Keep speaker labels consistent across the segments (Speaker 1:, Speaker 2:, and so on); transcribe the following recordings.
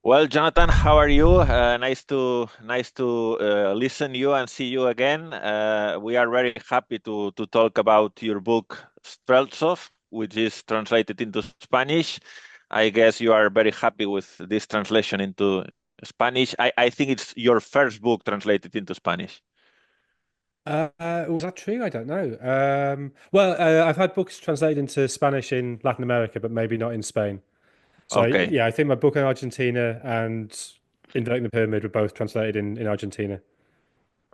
Speaker 1: Well, Jonathan, how are you? Nice to listen you and see you again. We are very happy to talk about your book Streltsov, which is translated into Spanish. I guess you are very happy with this translation into Spanish. I think it's your first book translated into Spanish.
Speaker 2: Was that true? I don't know. Well, I've had books translated into Spanish in Latin America, but maybe not in Spain. So
Speaker 1: Okay.
Speaker 2: yeah, I think my book in Argentina and Inverting the Pyramid were both translated in Argentina.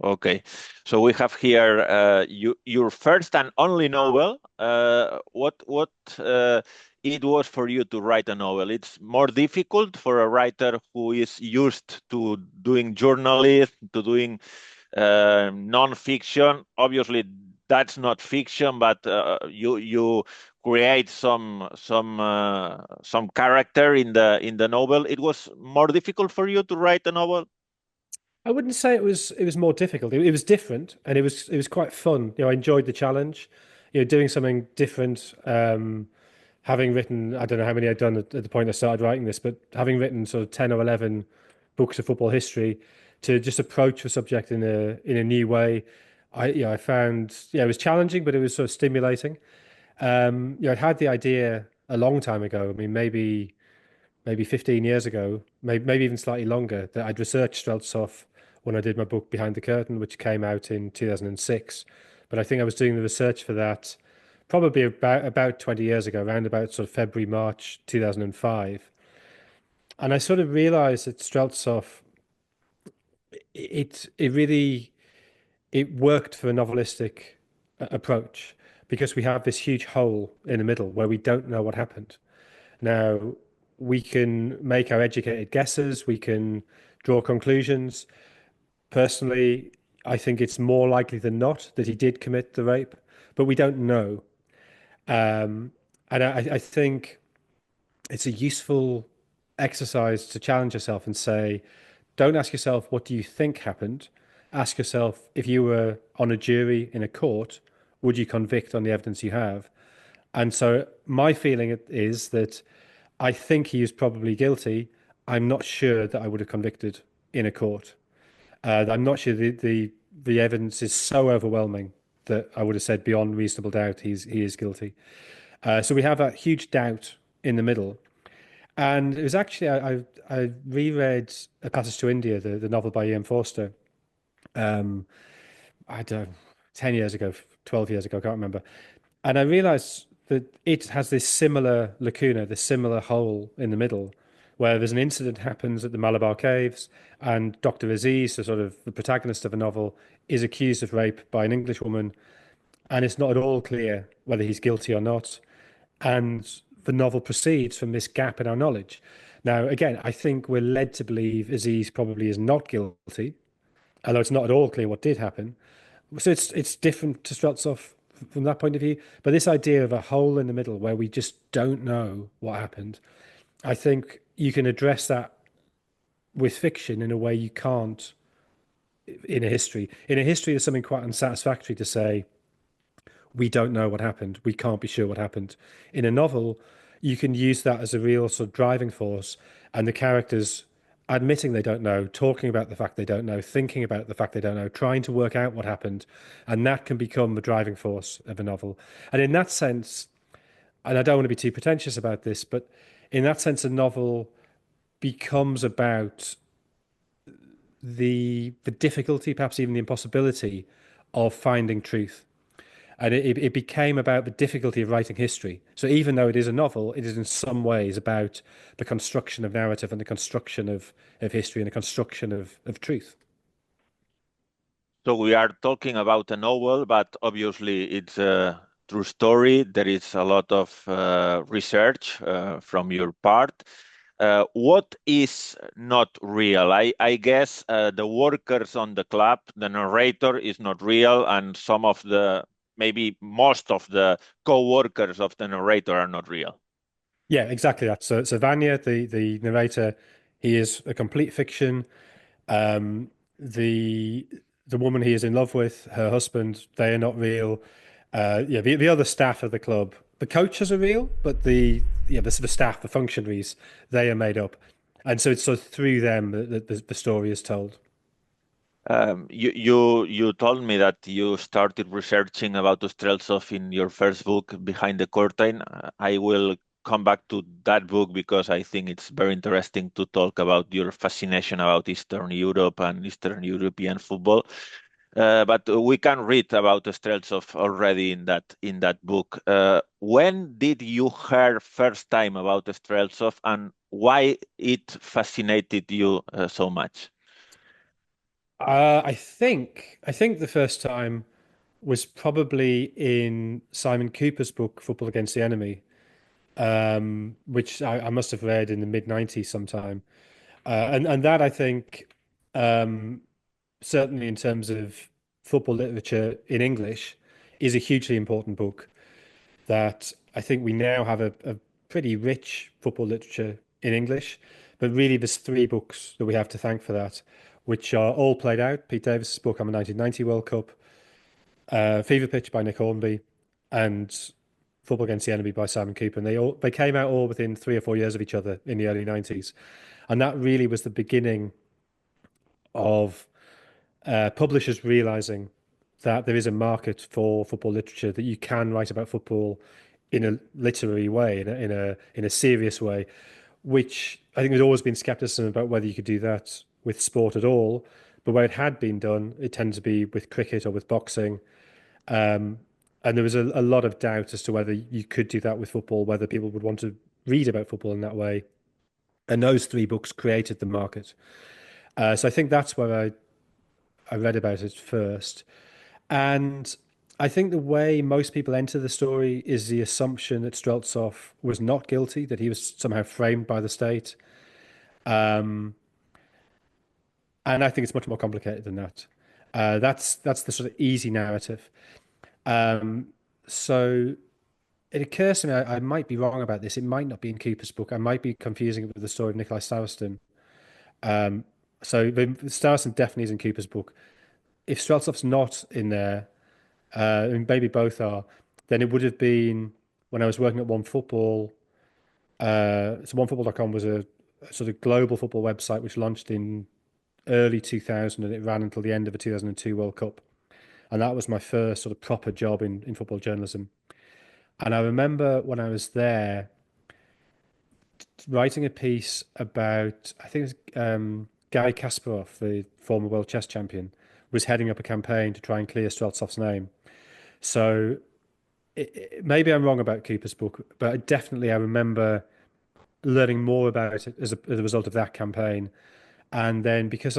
Speaker 1: Okay, so we have here your first and only novel. What it was for you to write a novel? It's more difficult for a writer who is used to doing journalism, to doing non-fiction. Obviously, that's not fiction, but you create some character in the novel. It was more difficult for you to write a novel.
Speaker 2: I wouldn't say it was more difficult. It was different, and it was quite fun. I enjoyed the challenge. Doing something different. Having written, I don't know how many I'd done at the point I started writing this, but having written sort of 10 or 11 books of football history, to just approach the subject in a new way, I found it was challenging, but it was sort of stimulating. I'd had the idea a long time ago. I mean, maybe 15 years ago, maybe even slightly longer, that I'd researched Streltsov when I did my book Behind the Curtain, which came out in 2006. But I think I was doing the research for that probably about 20 years ago, around about sort of February, March 2005. And I sort of realized that Streltsov, it really it worked for a novelistic approach because we have this huge hole in the middle where we don't know what happened. Now, we can make our educated guesses, we can draw conclusions. Personally, I think it's more likely than not that he did commit the rape, but we don't know. And I think it's a useful exercise to challenge yourself and say, don't ask yourself, what do you think happened? Ask yourself, if you were on a jury in a court, would you convict on the evidence you have? And so my feeling is that I think he is probably guilty. I'm not sure that I would have convicted in a court. I'm not sure the evidence is so overwhelming that I would have said beyond reasonable doubt he is guilty. So we have a huge doubt in the middle. And it was actually I reread A Passage to India, the novel by Ian Forster. Um, I don't 10 years ago, 12 years ago, I can't remember. And I realized that it has this similar lacuna, this similar hole in the middle, where there's an incident happens at the Malabar Caves, and Dr. Aziz, the sort of the protagonist of the novel, is accused of rape by an English woman, and it's not at all clear whether he's guilty or not. And the novel proceeds from this gap in our knowledge. Now, again, I think we're led to believe Aziz probably is not guilty, although it's not at all clear what did happen. So it's different to Streltsov from that point of view. But this idea of a hole in the middle where we just don't know what happened, I think you can address that with fiction in a way you can't in a history. In a history, there's something quite unsatisfactory to say, we don't know what happened. We can't be sure what happened. In a novel, you can use that as a real sort of driving force, and the characters admitting they don't know, talking about the fact they don't know, thinking about the fact they don't know, trying to work out what happened, and that can become the driving force of a novel. And in that sense, and I don't want to be too pretentious about this, but in that sense, a novel becomes about the difficulty, perhaps even the impossibility of finding truth. And it became about the difficulty of writing history. So even though it is a novel, it is in some ways about the construction of narrative and the construction of history and the construction of truth.
Speaker 1: So we are talking about a novel, but obviously it's a true story. There is a lot of research from your part. What is not real? I guess the workers on the club, the narrator is not real, and some of the, maybe most of the co-workers of the narrator are not real.
Speaker 2: Yeah, exactly that. So Vanya, the narrator, he is a complete fiction. Um, the the woman he is in love with, her husband, they are not real. Yeah, the other staff of the club, the coaches are real, but the staff, the functionaries, they are made up. And so it's sort of through them that the story is told.
Speaker 1: You told me that you started researching about Streltsov in your first book, Behind the Curtain. I will come back to that book because I think it's very interesting to talk about your fascination about Eastern Europe and Eastern European football. But we can read about Streltsov already in that book. When did you hear first time about Streltsov, and why it fascinated you so much?
Speaker 2: I think the first time was probably in Simon Cooper's book, Football Against the Enemy, which I must have read in the mid-90s sometime. And that I think um, certainly in terms of football literature in English is a hugely important book that I think we now have a pretty rich football literature in English, but really there's three books that we have to thank for that, which are All Played Out, Pete Davis's book on the 1990 World Cup, Fever Pitch by Nick Hornby, and Football Against the Enemy by Simon Cooper. And they came out all within 3 or 4 years of each other in the early 90s. And that really was the beginning of publishers realizing that there is a market for football literature, that you can write about football in a literary way, in a serious way, which I think there's always been skepticism about whether you could do that with sport at all. But where it had been done, it tended to be with cricket or with boxing. And there was a lot of doubt as to whether you could do that with football, whether people would want to read about football in that way. And those three books created the market. So I think that's where I read about it first. And I think the way most people enter the story is the assumption that Streltsov was not guilty, that he was somehow framed by the state. Um, and I think it's much more complicated than that. That's the sort of easy narrative. Um, so it occurs to me I might be wrong about this. It might not be in Cooper's book. I might be confusing it with the story of Nikolai Starostin. Um, so Starostin definitely is in Cooper's book. If Streltsov's not in there, and maybe both are, then it would have been when I was working at OneFootball. So OneFootball.com was a sort of global football website which launched in early 2000 and it ran until the end of the 2002 World Cup. And that was my first sort of proper job in football journalism. And I remember when I was there writing a piece about, I think it was Gary Kasparov, the former world chess champion, was heading up a campaign to try and clear Streltsov's name. So maybe I'm wrong about Cooper's book, but definitely I remember learning more about it as a result of that campaign. And then because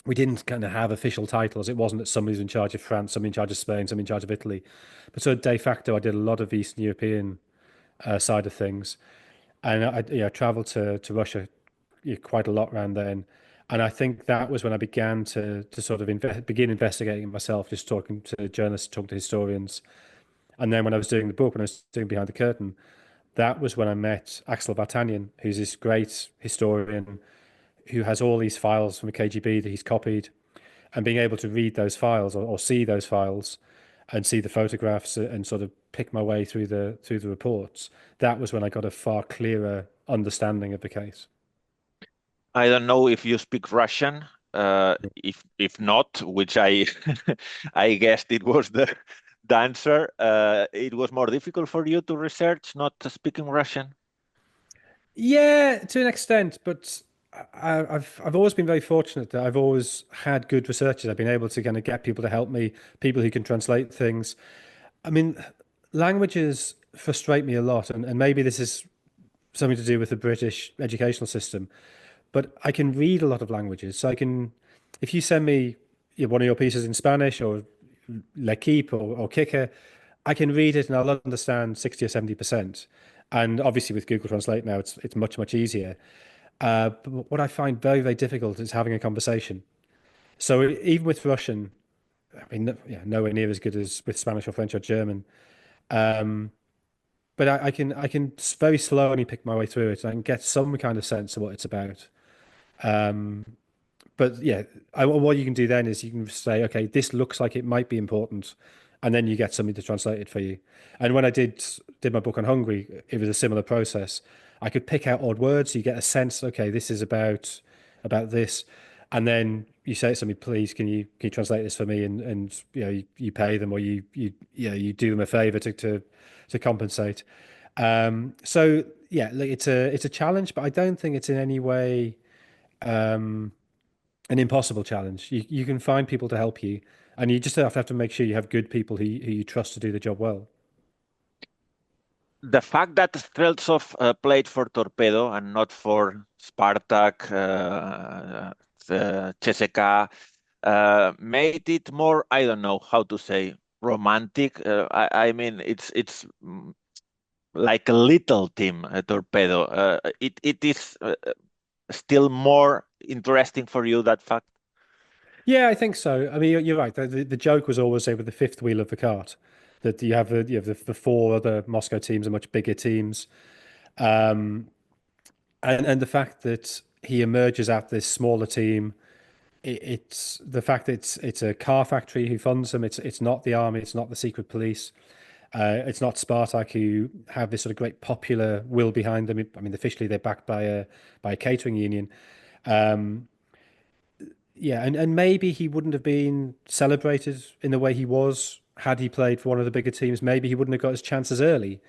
Speaker 2: we didn't kind of have official titles. It wasn't that somebody's in charge of France, somebody in charge of Spain, somebody in charge of Italy. But so de facto, I did a lot of Eastern European side of things. And I traveled to Russia quite a lot around then. And I think that was when I began to sort of begin investigating it myself, just talking to journalists, talking to historians. And then when I was doing the book, when I was doing Behind the Curtain, that was when I met Axel Vartanian, who's this great historian who has all these files from the KGB that he's copied, and being able to read those files or see those files and see the photographs and sort of pick my way through the reports. That was when I got a far clearer understanding of the case.
Speaker 1: I don't know if you speak Russian. If not, which I I guessed it was the answer. It was more difficult for you to research not speaking Russian.
Speaker 2: Yeah, to an extent, but I've always been very fortunate that I've always had good researchers. I've been able to kind of get people to help me, people who can translate things. I mean, languages frustrate me a lot, and maybe this is something to do with the British educational system. But I can read a lot of languages, so I can. If you send me one of your pieces in Spanish or L'Equipe or Kicker, I can read it and I'll understand 60 or 70%. And obviously with Google Translate now, it's much easier. But what I find very, very difficult is having a conversation. So even with Russian, I mean, yeah, nowhere near as good as with Spanish or French or German. Um, but I can very slowly pick my way through it. I can get some kind of sense of what it's about. Um, but yeah, what you can do then is you can say, okay, this looks like it might be important, and then you get somebody to translate it for you. And when I did my book on Hungary, it was a similar process. I could pick out odd words. So you get a sense, okay, this is about this, and then you say to somebody, please, can you translate this for me? And you pay them, or you do them a favor to compensate. So yeah, like it's a challenge, but I don't think it's in any way an impossible challenge. You can find people to help you, and you just have to make sure you have good people who you trust to do the job well.
Speaker 1: The fact that Streltsov played for Torpedo and not for Spartak, CSKA, made it more, I don't know how to say, romantic. I mean, it's like a little team, Torpedo. It is still more interesting for you, that fact.
Speaker 2: Yeah, I think so. I mean, you're right. The joke was always over the fifth wheel of the cart, that the four other Moscow teams are much bigger teams, and the fact that he emerges at this smaller team. It's the fact that it's a car factory who funds them. It's not the army. It's not the secret police. It's not Spartak, who have this sort of great popular will behind them. I mean, officially they're backed by a catering union. Yeah, and maybe he wouldn't have been celebrated in the way he was had he played for one of the bigger teams. Maybe he wouldn't have got his chances early.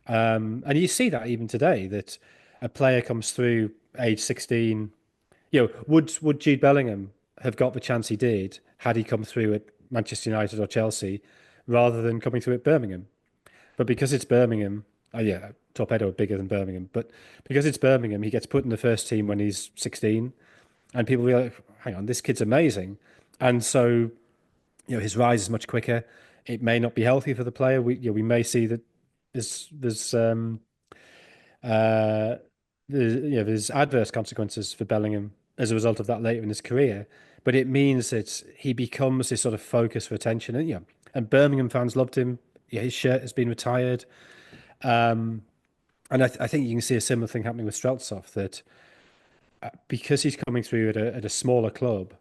Speaker 2: And you see that even today, that a player comes through age 16. Would Jude Bellingham have got the chance he did had he come through at Manchester United or Chelsea rather than coming through at Birmingham? But because it's Birmingham, yeah, Torpedo are bigger than Birmingham, but because it's Birmingham, he gets put in the first team when he's 16, and people be like, hang on, this kid's amazing. And so, his rise is much quicker. It may not be healthy for the player. We may see that there's uh, there's adverse consequences for Bellingham as a result of that later in his career. But it means that he becomes this sort of focus for attention. And and Birmingham fans loved him. Yeah, his shirt has been retired. And I think you can see a similar thing happening with Streltsov, that because he's coming through at a smaller club,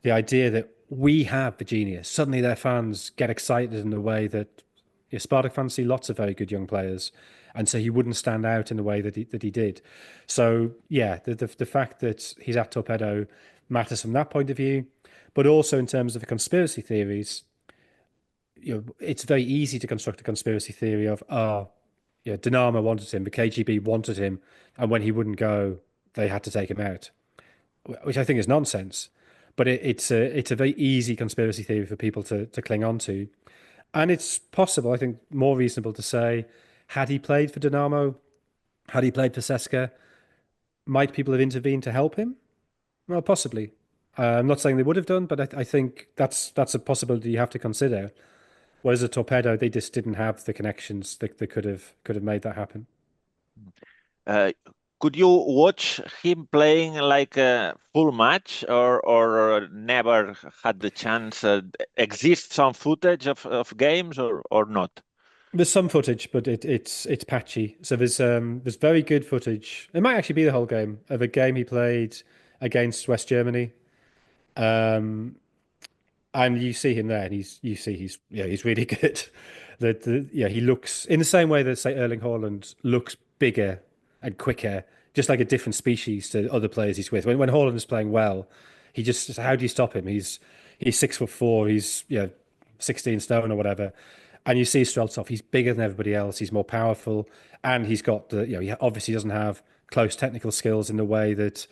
Speaker 2: the idea that we have the genius, suddenly their fans get excited in a way that Spartak fans see lots of very good young players, and so he wouldn't stand out in the way that he did. So yeah, the fact that he's at Torpedo matters from that point of view, but also in terms of the conspiracy theories. It's very easy to construct a conspiracy theory of, yeah, Dynamo wanted him, the KGB wanted him, and when he wouldn't go, they had to take him out, which I think is nonsense. But it's a very easy conspiracy theory for people to cling on to. And it's possible, I think, more reasonable to say, had he played for Dynamo, had he played for CSKA, might people have intervened to help him? Well, possibly. I'm not saying they would have done, but I think that's a possibility you have to consider. Whereas a Torpedo, they just didn't have the connections that could have made that happen.
Speaker 1: Uh, could you watch him playing like a full match, or never had the chance? Exist some footage of games, or not?
Speaker 2: There's some footage, but it's patchy. So there's very good footage. It might actually be the whole game of a game he played against West Germany. And you see him there, and he's really good. He looks in the same way that, say, Erling Haaland looks bigger and quicker, just like a different species to other players he's with. When Haaland is playing well, how do you stop him? He's 6'4", he's 16 stone or whatever, and you see Streltsov, he's bigger than everybody else, he's more powerful, and he's got he obviously doesn't have close technical skills in the way that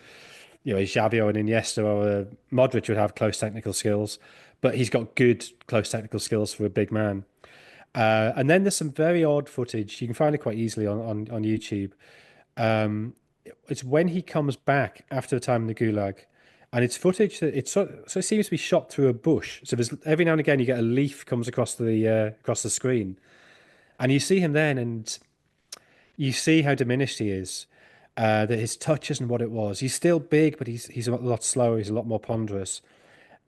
Speaker 2: Xavi or an Iniesta or a Modric would have close technical skills, but he's got good close technical skills for a big man. And then there's some very odd footage. You can find it quite easily on YouTube. It's when he comes back after the time in the gulag, and it's footage that so it seems to be shot through a bush. So there's every now and again you get a leaf comes across the screen, and you see him then, and you see how diminished he is. That his touch isn't what it was. He's still big, but he's a lot slower. He's a lot more ponderous.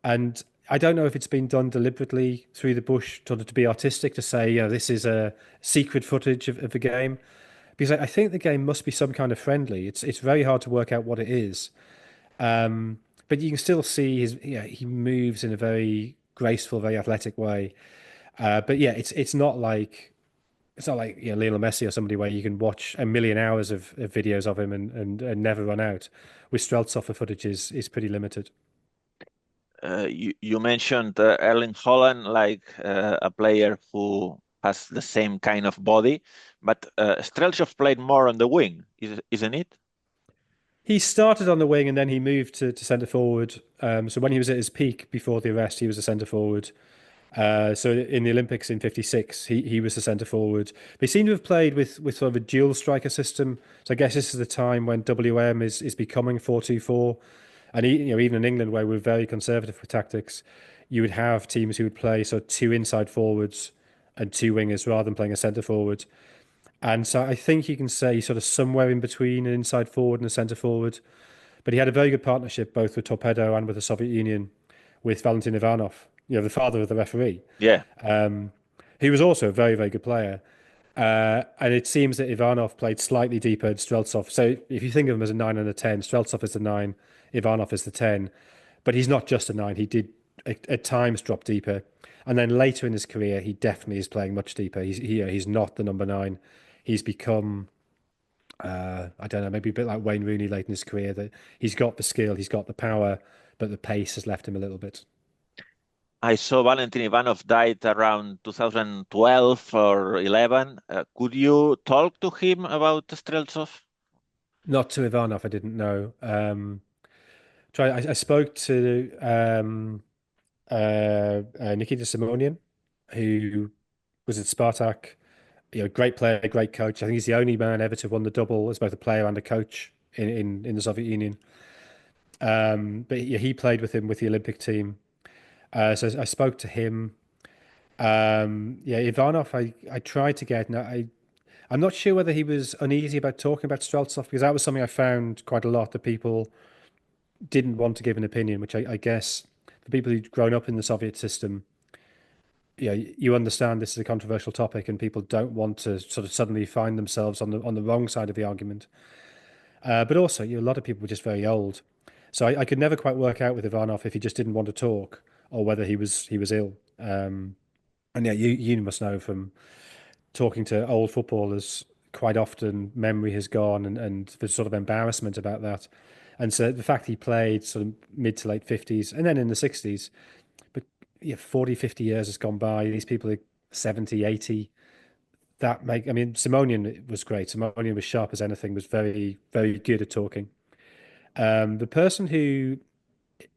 Speaker 2: And I don't know if it's been done deliberately through the bush to be artistic, to say, this is a secret footage of the game. Because I think the game must be some kind of friendly. It's very hard to work out what it is. But you can still see he moves in a very graceful, very athletic way. But yeah, it's not like it's not like Lionel Messi or somebody where you can watch a million hours of videos of him and never run out. With Streltsov, the footage is pretty limited.
Speaker 1: You mentioned Erling Haaland, like a player who has the same kind of body, but Streltsov played more on the wing, isn't it?
Speaker 2: He started on the wing and then he moved to centre forward. So when he was at his peak before the arrest, he was a centre forward. So in the Olympics in '56, he was the centre forward. They seem to have played with sort of a dual striker system. So I guess this is the time when WM is becoming 4-2-4, and even in England where we're very conservative with tactics, you would have teams who would play sort of two inside forwards and two wingers rather than playing a centre forward. And so I think you can say sort of somewhere in between an inside forward and a centre forward. But he had a very good partnership both with Torpedo and with the Soviet Union with Valentin Ivanov, the father of the referee.
Speaker 1: Yeah.
Speaker 2: He was also a very, very good player. And it seems that Ivanov played slightly deeper than Streltsov. So if you think of him as a 9 and a 10, Streltsov is the 9, Ivanov is the 10. But he's not just a 9. He did at times drop deeper. And then later in his career, he definitely is playing much deeper. He's not the number 9. He's become, I don't know, maybe a bit like Wayne Rooney late in his career, that he's got the skill, he's got the power, but the pace has left him a little bit.
Speaker 1: I saw Valentin Ivanov died around 2012 or 11. Could you talk to him about Streltsov?
Speaker 2: Not to Ivanov, I didn't know. I spoke to Nikita Simonian, who was at Spartak. Great player, great coach. I think he's the only man ever to have won the double as both a player and a coach in the Soviet Union. But yeah, he played with him with the Olympic team. So I spoke to him. Yeah, Ivanov, I tried to get. I'm not sure whether he was uneasy about talking about Streltsov because that was something I found quite a lot that people didn't want to give an opinion, which I guess for people who've grown up in the Soviet system, yeah, you understand this is a controversial topic and people don't want to sort of suddenly find themselves on the wrong side of the argument. But also, a lot of people were just very old. So I could never quite work out with Ivanov if he just didn't want to talk or whether he was ill. And yeah, you must know from talking to old footballers, quite often memory has gone and there's sort of embarrassment about that. And so the fact he played sort of mid to late 50s and then in the 60s, but yeah, 40, 50 years has gone by. These people are 70, 80. I mean, Simonian was great. Simonian was sharp as anything, was very, very good at talking. The person who,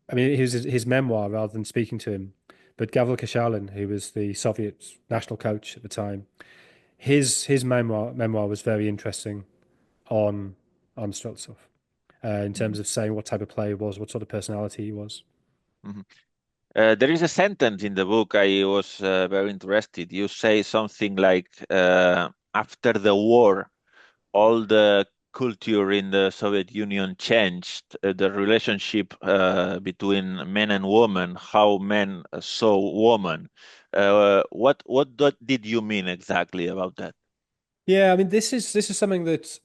Speaker 2: I mean, his memoir rather than speaking to him, but Gavril Kashalin, who was the Soviet national coach at the time, his memoir was very interesting on Streltsov in terms
Speaker 1: Mhm.
Speaker 2: of saying what type of player he was, what sort of personality he was.
Speaker 1: Mhm. There is a sentence in the book I was very interested. You say something like, after the war, all the culture in the Soviet Union changed, the relationship between men and women, how men saw women. What did you mean exactly about that?
Speaker 2: Yeah, I mean, this is something that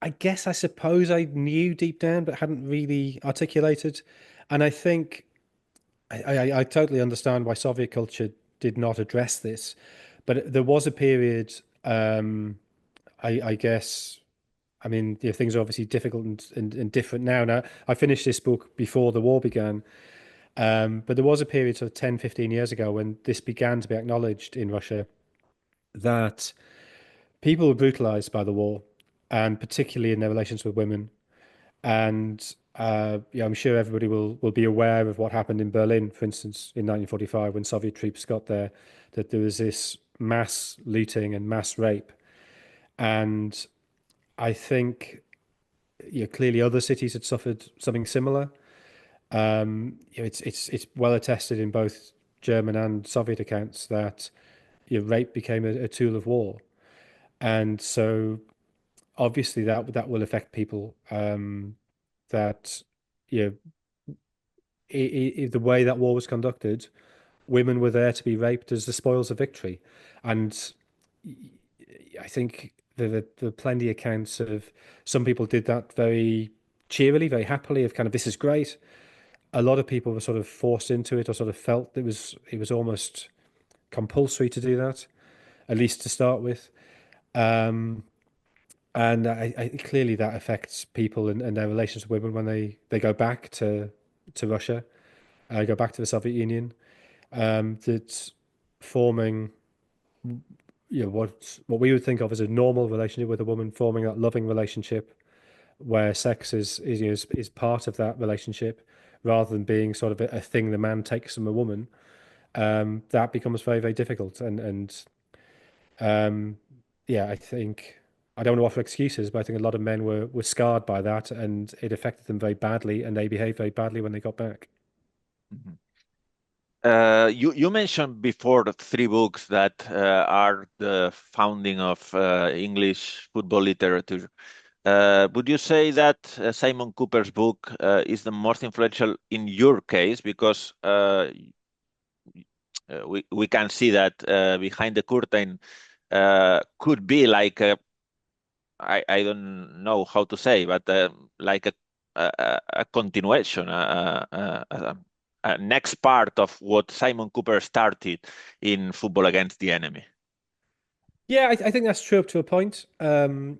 Speaker 2: I suppose I knew deep down, but hadn't really articulated. And I think I totally understand why Soviet culture did not address this, but there was a period. I guess. I mean, things are obviously difficult and different now. Now, I finished this book before the war began, but there was a period sort of 10, 15 years ago when this began to be acknowledged in Russia that people were brutalized by the war, and particularly in their relations with women. And yeah, I'm sure everybody will be aware of what happened in Berlin, for instance, in 1945 when Soviet troops got there, that there was this mass looting and mass rape. And I think clearly other cities had suffered something similar. It's well attested in both German and Soviet accounts that rape became a tool of war, and so obviously that will affect people. That you know, the way that war was conducted, women were there to be raped as the spoils of victory, and I think there are plenty accounts of some people did that very cheerily, very happily, of kind of this is great. A lot of people were sort of forced into it or sort of felt it was almost compulsory to do that, at least to start with. Um, and clearly that affects people and their relations with women when they go back to Russia, go back to the Soviet Union. That's forming, what we would think of as a normal relationship with a woman, forming that loving relationship where sex is part of that relationship rather than being sort of a thing the man takes from a woman. That becomes very, very difficult. And um, yeah, I think I don't want to offer excuses, but I think a lot of men were scarred by that, and it affected them very badly, and they behaved very badly when they got back.
Speaker 1: Mhm. You mentioned before the three books that are the founding of English football literature. Would you say that Simon Cooper's book is the most influential in your case? Because we can see that behind the curtain could be like I don't know how to say, but like a continuation, a next part of what Simon Cooper started in Football Against the Enemy.
Speaker 2: Yeah, I think that's true up to a point. I mean,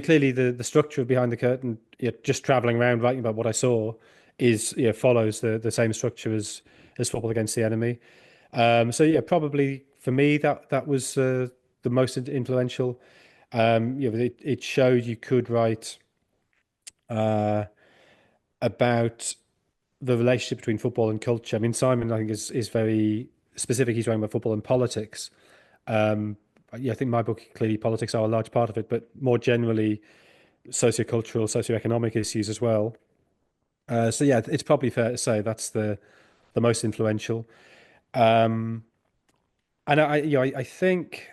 Speaker 2: clearly the structure of Behind the Curtain, just traveling around writing about what I saw, follows the same structure as Football Against the Enemy. So yeah, probably for me that was the most influential. It showed you could write uh, about the relationship between football and culture. I mean, Simon, I think, is very specific. He's writing about football and politics. Um, yeah, I think my book, clearly politics are a large part of it, but more generally, sociocultural, socioeconomic issues as well. So yeah, it's probably fair to say that's the most influential. Um, and I think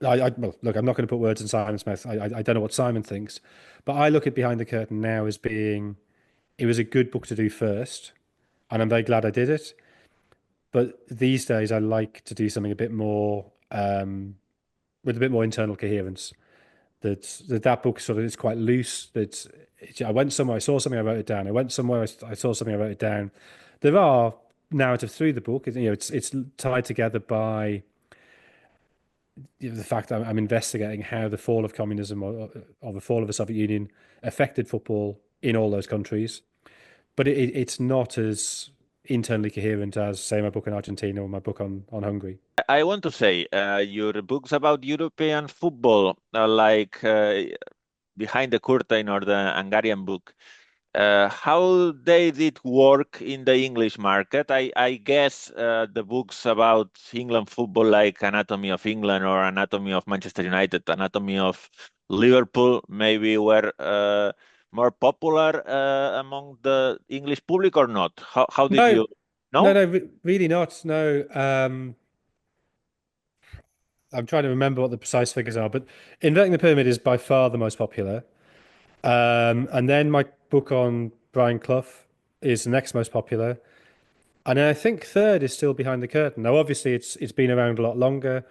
Speaker 2: well, look, I'm not going to put words in Simon's mouth. I don't know what Simon thinks, but I look at Behind the Curtain now as being it was a good book to do first, and I'm very glad I did it. But these days, I like to do something a bit more with a bit more internal coherence. That book sort of is quite loose. I went somewhere, I saw something, I wrote it down. I went somewhere, I saw something, I wrote it down. There are narratives through the book. It's tied together by the fact that I'm investigating how the fall of communism or the fall of the Soviet Union affected football in all those countries. But it's not as internally coherent as, say, my book on Argentina or my book on Hungary.
Speaker 1: I want to say your books about European football, like Behind the Curtain or the Hungarian book, how they did work in the English market. I guess the books about England football, like Anatomy of England or Anatomy of Manchester United, Anatomy of Liverpool, maybe were more popular among the English public or not? How did
Speaker 2: No,
Speaker 1: you know?
Speaker 2: really not. No, I'm trying to remember what the precise figures are, but Inverting the Pyramid is by far the most popular. And then my book on Brian Clough is the next most popular. And then I think third is still Behind the Curtain. Now, obviously, it's been around a lot longer.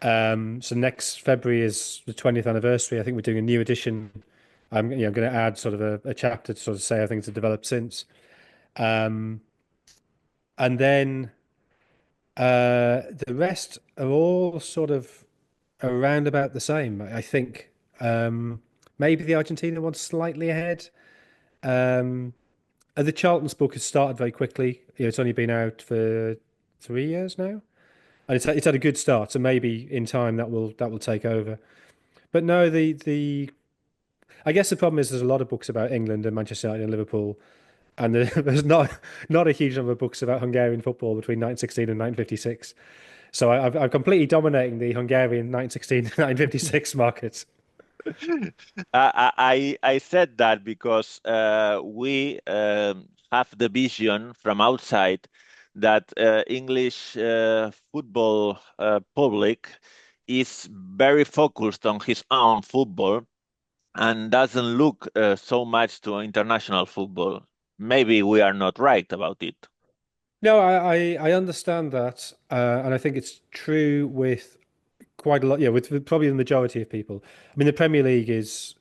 Speaker 2: So next February is the 20th anniversary. I think we're doing a new edition. I'm going to add sort of a chapter to sort of say how things have developed since. Um, and then the rest are all sort of around about the same. I think maybe the Argentina one's slightly ahead. Um, the Charlton's book has started very quickly. It's only been out for 3 years now, and it's had a good start. So maybe in time that will take over. But no, the I guess the problem is there's a lot of books about England and Manchester United and Liverpool, and there's not a huge number of books about Hungarian football between 1916 and 1956. So I'm completely dominating the Hungarian 1916 to 1956 market.
Speaker 1: I said that because we have the vision from outside that English football public is very focused on his own football and doesn't look so much to international football. Maybe we are not right about it.
Speaker 2: No, I understand that, and I think it's true with quite a lot. Yeah, with probably the majority of people. I mean, the Premier League is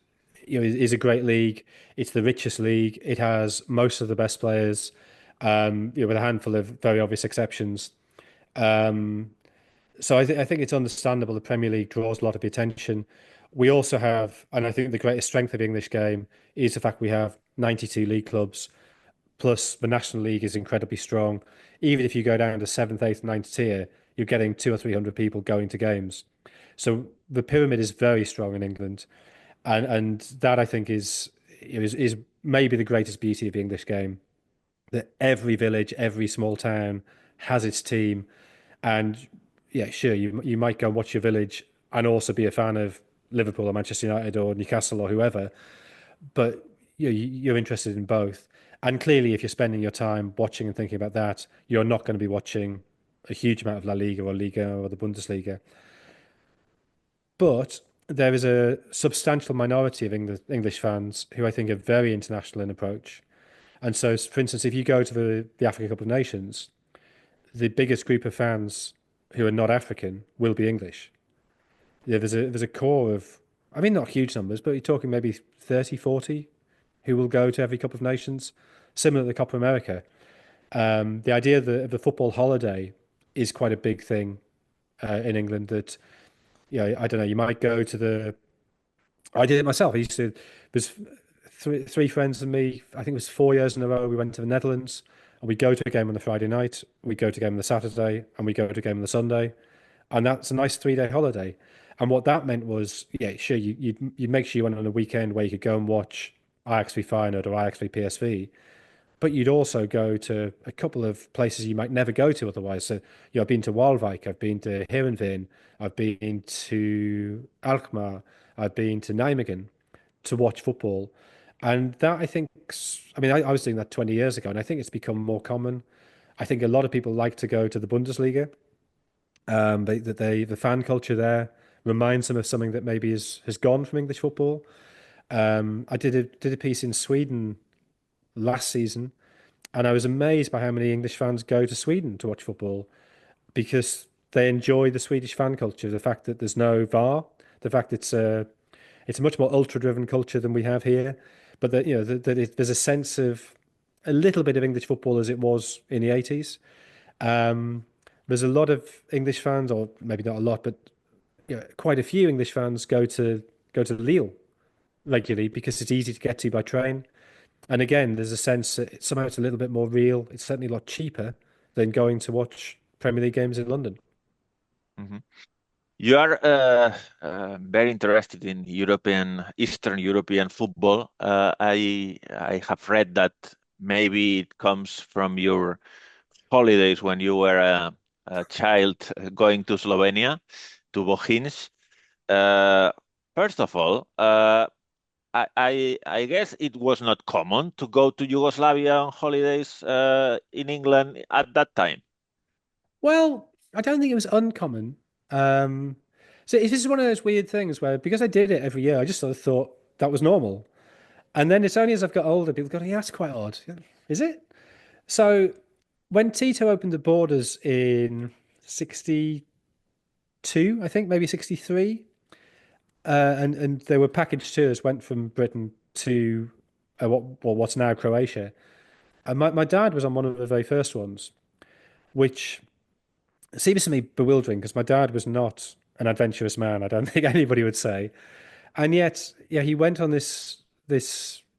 Speaker 2: a great league. It's the richest league. It has most of the best players, with a handful of very obvious exceptions. Um, So I think it's understandable the Premier League draws a lot of the attention. We also have, and I think the greatest strength of the English game is the fact we have 92 league clubs, plus the National League is incredibly strong. Even if you go down to seventh, eighth, ninth tier, you're getting two or three hundred people going to games. So the pyramid is very strong in England, and that I think is maybe the greatest beauty of the English game. That every village, every small town has its team, and yeah, sure, you might go and watch your village and also be a fan of Liverpool or Manchester United or Newcastle or whoever, but you're interested in both. And clearly, if you're spending your time watching and thinking about that, you're not going to be watching a huge amount of La Liga or Liga or the Bundesliga. But there is a substantial minority of English fans who I think are very international in approach. And so, for instance, if you go to the Africa Cup of Nations, the biggest group of fans who are not African will be English. Yeah, there's a core of, I mean, not huge numbers, but you're talking maybe 30, 40 who will go to every Cup of Nations, similar to the Copa America. The idea of the football holiday is quite a big thing in England. That I don't know, you might go to the. I did it myself. I used to. There's three friends and me. I think it was 4 years in a row. We went to the Netherlands, and we go to a game on the Friday night. We go to a game on the Saturday, and we go to a game on the Sunday, and that's a nice 3 day holiday. And what that meant was, yeah, sure, you'd make sure you went on a weekend where you could go and watch Ajax v Feyenoord or Ajax v PSV, but you'd also go to a couple of places you might never go to otherwise. So, I've been to Waalwijk, I've been to Heerenveen, I've been to Alkmaar, I've been to Nijmegen to watch football. And that I think, I mean, I was doing that 20 years ago, and I think it's become more common. I think a lot of people like to go to the Bundesliga. The fan culture there reminds them of something that maybe has gone from English football. I did a piece in Sweden last season, and I was amazed by how many English fans go to Sweden to watch football because they enjoy the Swedish fan culture, the fact that there's no VAR, the fact it's a much more ultra-driven culture than we have here, but that there's a sense of a little bit of English football as it was in the 80s. There's a lot of English fans, or maybe not a lot, but quite a few English fans go to Lille regularly because it's easy to get to by train. And again, there's a sense that somehow it's a little bit more real. It's certainly a lot cheaper than going to watch Premier League games in London.
Speaker 1: Mhm. You are very interested in Eastern European football. I have read that maybe it comes from your holidays when you were a child going to Slovenia, to Bohinj. Uh, First of all, I guess it was not common to go to Yugoslavian holidays in England at that time.
Speaker 2: Well, I don't think it was uncommon. Um, so it's just one of those weird things where because I did it every year, I just sort of thought that was normal. And then it's only as I've got older, people go, yeah, that's quite odd. Is it? So when Tito opened the borders in 62, I think, maybe 63, and there were package tours went from Britain to what's now Croatia. And my dad was on one of the very first ones, which seems to me bewildering because my dad was not an adventurous man. I don't think anybody would say. And yet, yeah, he went on this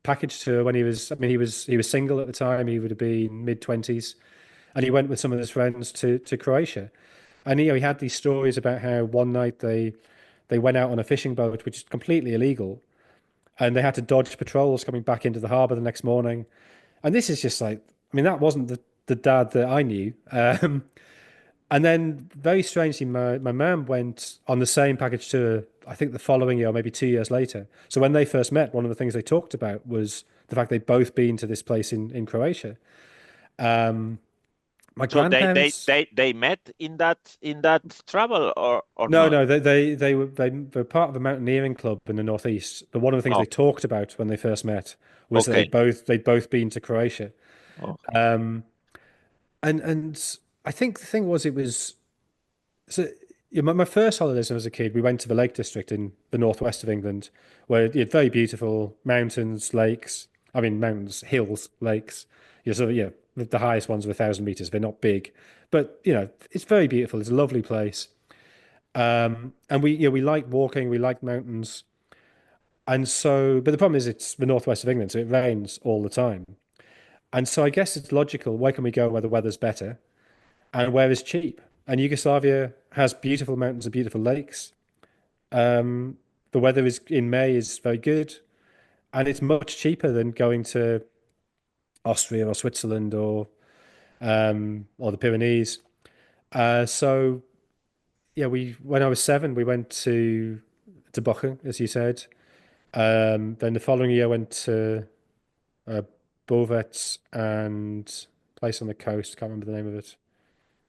Speaker 2: package tour when he was. I mean, he was single at the time. He would have been mid-20s, and he went with some of his friends to Croatia. And he had these stories about how one night they went out on a fishing boat, which is completely illegal, and they had to dodge patrols coming back into the harbour the next morning. And this is just like, I mean, that wasn't the dad that I knew. And then, very strangely, my mum went on the same package tour, I think the following year, or maybe 2 years later. So when they first met, one of the things they talked about was the fact they'd both been to this place in Croatia. Um, my
Speaker 1: So they they
Speaker 2: grandparents,
Speaker 1: they they met in that travel or
Speaker 2: no,
Speaker 1: not?
Speaker 2: no, they were part of a mountaineering club in the northeast. But one of the things
Speaker 1: Oh,
Speaker 2: they talked about when they first met was that
Speaker 1: okay.
Speaker 2: they'd both been to Croatia.
Speaker 1: Oh,
Speaker 2: Um, and I think the thing was it was so my first holidays when I was a kid, we went to the Lake District in the northwest of England, where you had very beautiful mountains, lakes. I mean, mountains, hills, lakes. The highest ones are 1,000 meters. They're not big, but it's very beautiful. It's a lovely place. And we like walking, we like mountains. And so, but the problem is it's the northwest of England, so it rains all the time. And so I guess it's logical, where can we go where the weather's better and where is cheap? And Yugoslavia has beautiful mountains and beautiful lakes. Um, the weather is in May is very good, and it's much cheaper than going to Austria or Switzerland or the Pyrenees. So yeah, we when I was 7, we went to Bochum, as you said. Then the following year, went to uh, Beauvais and a place on the coast. Can't remember the name of it.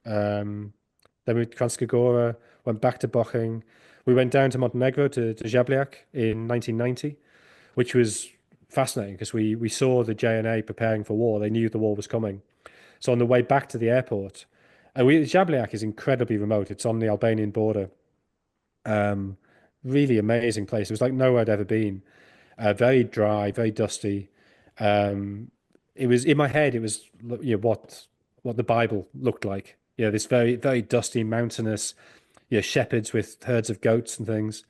Speaker 2: Then we went to Kranjska, went back to Bochum. We went down to Montenegro to Jablják in 1990, which was fascinating because we saw the JNA preparing for war. They knew the war was coming. So on the way back to the airport, Jablják is incredibly remote. It's on the Albanian border. Um, Really amazing place. It was like nowhere I'd ever been. Very dry, very dusty. It was in my head. It was what the Bible looked like. This very very dusty, mountainous, shepherds with herds of goats and things.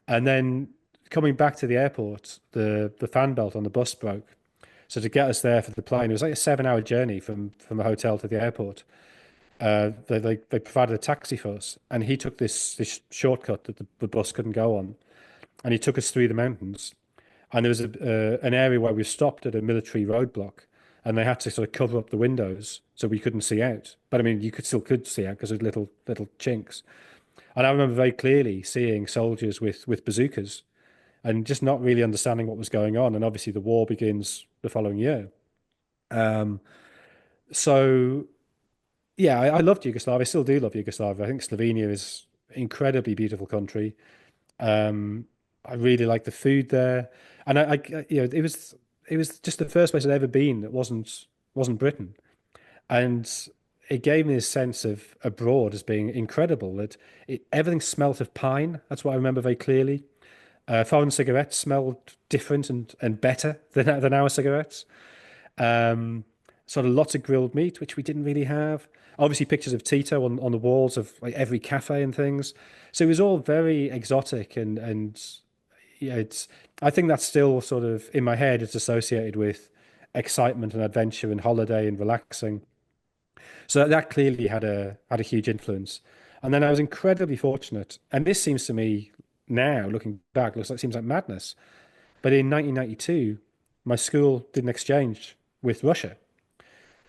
Speaker 2: And then coming back to the airport, the fan belt on the bus broke. So to get us there for the plane, it was like a 7 hour journey from the hotel to the airport. They provided a taxi for us, and he took this shortcut that the bus couldn't go on, and he took us through the mountains. And there was an area where we stopped at a military roadblock, and they had to sort of cover up the windows so we couldn't see out. But I mean, you could see out because there's little chinks. And I remember very clearly seeing soldiers with bazookas and just not really understanding what was going on. And obviously, the war begins the following year. Um, so yeah, I loved Yugoslavia. I still do love Yugoslavia. I think Slovenia is an incredibly beautiful country. I really like the food there, and it was just the first place I'd ever been that wasn't Britain, and it gave me this sense of abroad as being incredible. That everything smelt of pine. That's what I remember very clearly. Foreign cigarettes smelled different and better than our cigarettes. Um, Sort of lots of grilled meat, which we didn't really have. Obviously, pictures of Tito on the walls of like every cafe and things. So it was all very exotic and yeah, it's. I think that's still sort of in my head. It's associated with excitement and adventure and holiday and relaxing. So that clearly had a huge influence. And then I was incredibly fortunate, and this seems to me now looking back, seems like madness. But in 1992, my school did an exchange with Russia.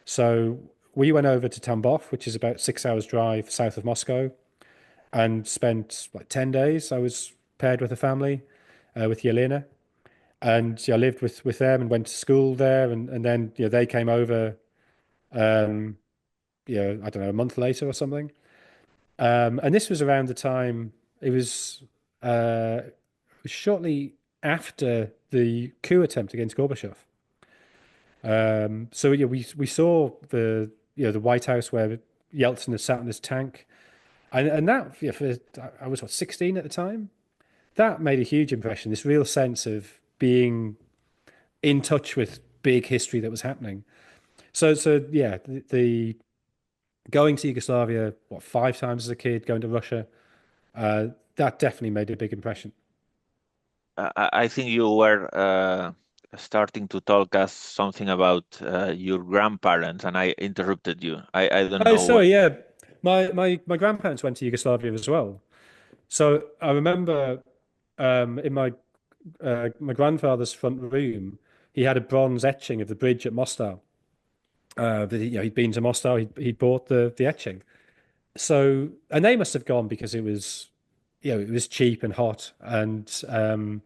Speaker 2: So we went over to Tambov, which is about 6 hours drive south of Moscow, and spent like 10 days. I was paired with a family, with Yelena, and I lived with them and went to school there. And then they came over, um, I don't know, a month later or something. And this was around the time, it was shortly after the coup attempt against Gorbachev. So yeah, we saw the White House where Yeltsin had sat in his tank, and that I was 16 at the time. That made a huge impression. This real sense of being in touch with big history that was happening. So yeah, the going to Yugoslavia, 5 times as a kid, going to Russia, that definitely made a big impression.
Speaker 1: I think you were starting to talk us something about your grandparents, and I interrupted you. I don't
Speaker 2: Oh,
Speaker 1: know what.
Speaker 2: sorry, yeah. My grandparents went to Yugoslavia as well. So I remember in my grandfather's front room, he had a bronze etching of the bridge at Mostar. He'd been to Mostar, he'd bought the etching. So, and they must have gone because it was cheap and hot, and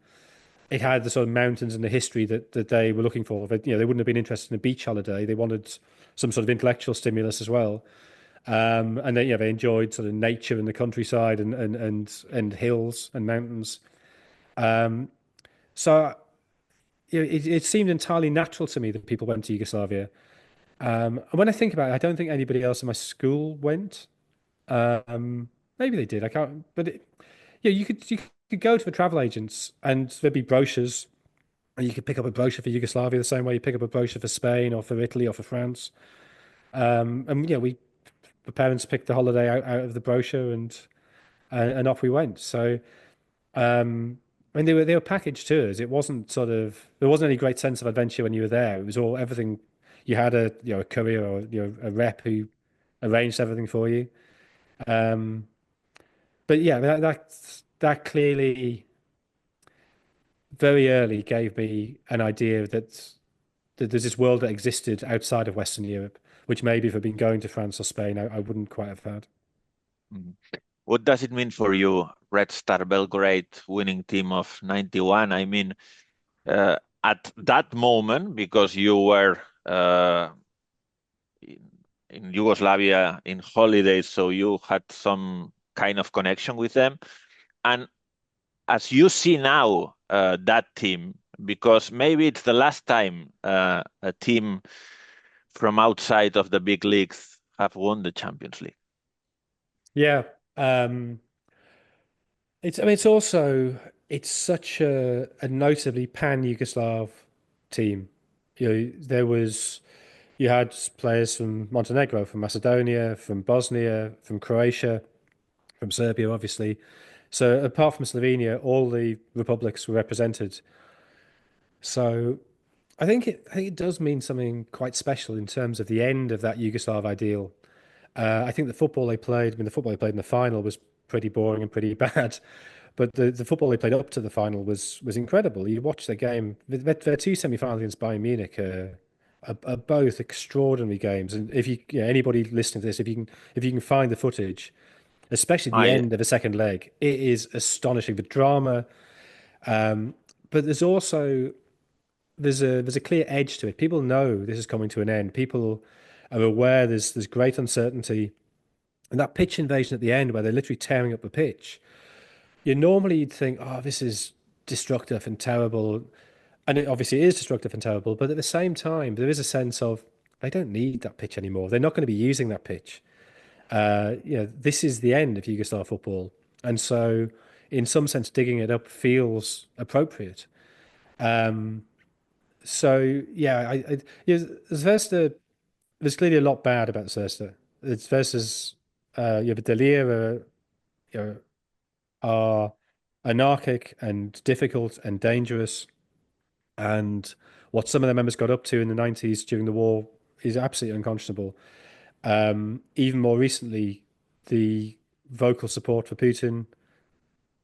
Speaker 2: it had the sort of mountains and the history that they were looking for. But, they wouldn't have been interested in a beach holiday. They wanted some sort of intellectual stimulus as well. And they enjoyed sort of nature and the countryside and hills and mountains. So it seemed entirely natural to me that people went to Yugoslavia. And when I think about it, I don't think anybody else in my school went. Maybe they did. I can't. But you could go to the travel agents and there'd be brochures, and you could pick up a brochure for Yugoslavia the same way you pick up a brochure for Spain or for Italy or for France. And the parents picked the holiday out of the brochure, and and off we went. So, I mean, they were packaged tours. It wasn't sort of there wasn't any great sense of adventure when you were there. It was all everything. You had a a courier or a rep who arranged everything for you. Um, but yeah, that clearly very early gave me an idea that there's this world that existed outside of Western Europe, which maybe if I'd been going to France or Spain, I wouldn't quite have had.
Speaker 1: Mhm. What does it mean for you, Red Star Belgrade winning team of 91? I mean, at that moment, because you were in, in Yugoslavia in holidays, so you had some kind of connection with them. And as you see now, that team, because maybe it's the last time a team from outside of the big leagues have won the Champions League.
Speaker 2: Yeah. Um, it's I mean it's also it's such a notably pan-Yugoslav team. There was you had players from Montenegro, from Macedonia, from Bosnia, from Croatia, from Serbia, obviously. So apart from Slovenia, all the republics were represented. So I think it does mean something quite special in terms of the end of that Yugoslav ideal. I think the football they played, I mean, the football they played in the final was pretty boring and pretty bad, but the football they played up to the final was incredible. You watch the game; their two semi-finals against Bayern Munich are both extraordinary games. And if anybody listening to this, if you can find the footage, especially the
Speaker 1: I
Speaker 2: end of the second leg, it is astonishing. The drama, but there's a clear edge to it. People know this is coming to an end. People are aware there's great uncertainty. And that pitch invasion at the end, where they're literally tearing up the pitch, normally you'd think, oh, this is destructive and terrible. And it obviously is destructive and terrible. But at the same time, there is a sense of they don't need that pitch anymore. They're not going to be using that pitch. This is the end of Yugoslav football. And so, in some sense, digging it up feels appropriate. So, yeah, Zvezda, there's clearly a lot bad about Zvezda. It's versus, the Delir you know, are anarchic and difficult and dangerous. And what some of their members got up to in the 90s during the war is absolutely unconscionable. Even more recently, the vocal support for Putin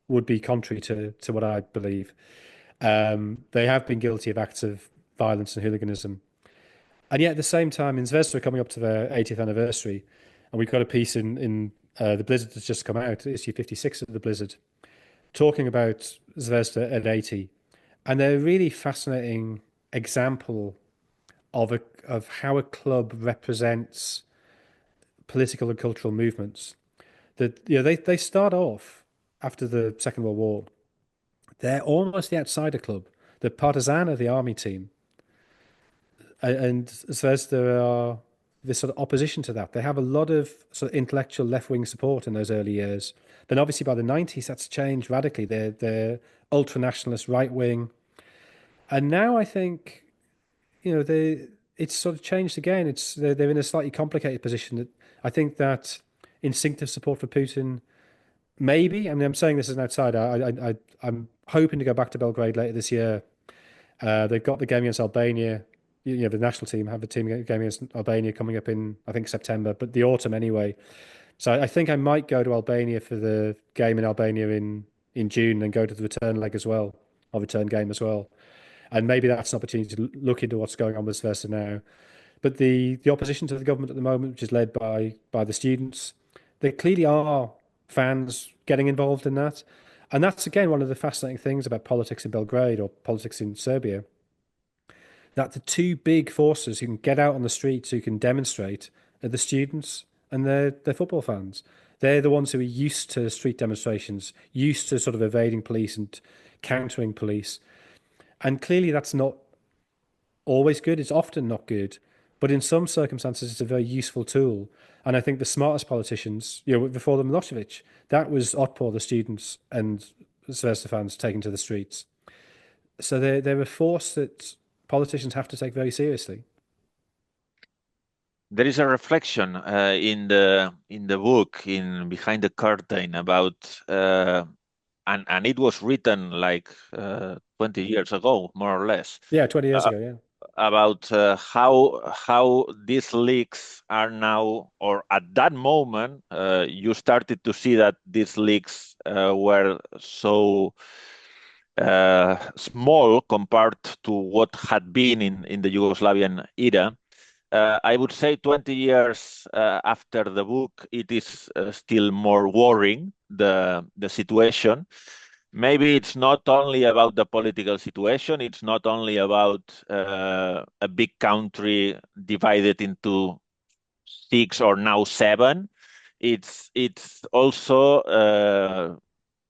Speaker 2: would be contrary to what I believe. They have been guilty of acts of violence and hooliganism. And yet at the same time, in Zvezda are coming up to their 80th anniversary, and we've got a piece in the Blizzard that's just come out, issue 56 of the Blizzard, talking about Zvezda at 80. And they're a really fascinating example of how a club represents political and cultural movements. That they start off after the Second World War. They're almost the outsider club, the partisan of the army team, and Zvezda are this sort of opposition to that. They have a lot of sort of intellectual left-wing support in those early years. Then obviously by the 90s, that's changed radically. They're ultra-nationalist, right-wing. And now I think, it's sort of changed again. They're in a slightly complicated position. That I think that instinctive support for Putin, maybe. I mean, I'm saying this as an outsider. I'm hoping to go back to Belgrade later this year. They've got the game against Albania. The national team have a team game against Albania coming up in, I think, September, but the autumn anyway. So I think I might go to Albania for the game in Albania in June and go to the return leg as well, or return game as well. And maybe that's an opportunity to look into what's going on with Sversa now. But the opposition to the government at the moment, which is led by the students, there clearly are fans getting involved in that. And that's again one of the fascinating things about politics in Belgrade or politics in Serbia, that the two big forces who can get out on the streets, who can demonstrate, are the students and they're football fans. They're the ones who are used to street demonstrations, used to sort of evading police and countering police. And clearly that's not always good. It's often not good. But in some circumstances, it's a very useful tool. And I think the smartest politicians, before the Milosevic, that was Otpor, the students, and Zvezda fans taken to the streets. So they're a force that politicians have to take very seriously.
Speaker 1: there is a reflection in the book in behind the curtain about and it was written like 20 years ago, more or less,
Speaker 2: Yeah, 20 years
Speaker 1: uh,
Speaker 2: ago, yeah.
Speaker 1: about how these leaks are now, or at that moment, you started to see that these leaks were so small compared to what had been in the Yugoslavian era. I would say 20 years after the book, it is still more worrying, the situation. Maybe it's not only about the political situation, it's not only about a big country divided into six or now seven. It's also